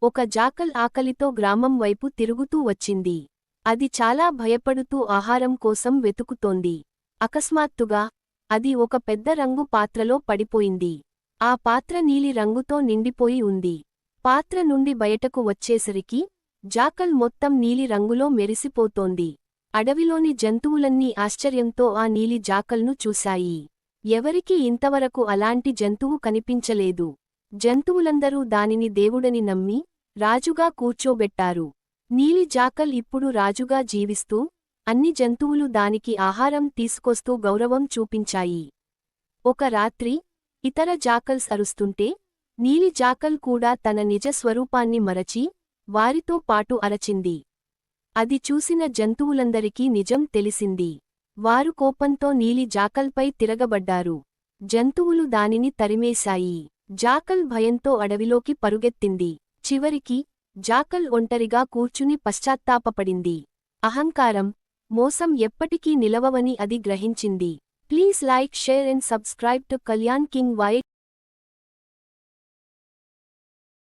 ఒక జాకల్ ఆకలితో గ్రామం వైపు తిరుగుతూ వచ్చింది. అది చాలా భయపడుతూ ఆహారం కోసం వెతుకుతోంది. అకస్మాత్తుగా అది ఒక పెద్ద రంగు పాత్రలో పడిపోయింది. ఆ పాత్ర నీలి రంగుతో నిండిపోయి ఉంది. పాత్ర నుండి బయటకు వచ్చేసరికి జాకల్ మొత్తం నీలి రంగులో మెరిసిపోతోంది. అడవిలోని జంతువులన్నీ ఆశ్చర్యంతో ఆ నీలి జాకల్ను చూశాయి. ఎవరికీ ఇంతవరకు అలాంటి జంతువు కనిపించలేదు. జంతువులందరూ దానిని దేవుడని నమ్మి రాజుగా కూర్చోబెట్టారు. నీలి జాకల్ ఇప్పుడు రాజుగా జీవిస్తూ అన్ని జంతువులు దానికి ఆహారం తీసుకొస్తూ గౌరవం చూపించాయి. ఒక రాత్రి ఇతర జాకల్స్ అరుస్తుంటే నీలి జాకల్ కూడా తన నిజ స్వరూపాన్ని మరచి వారితో పాటు అరచింది. అది చూసిన జంతువులందరికీ నిజం తెలిసింది. వారు కోపంతో నీలి జాకల్పై తిరగబడ్డారు. జంతువులు దానిని తరిమేశాయి. జాకల్ భయంతో అడవిలోకి పరుగెత్తింది. చివరికి జాకల్ ఒంటరిగా కూర్చుని పశ్చాత్తాపపడింది. అహంకారం, మోసం ఎప్పటికీ నిలవవని అది గ్రహించింది. Please like, share and subscribe to Kalyan king white.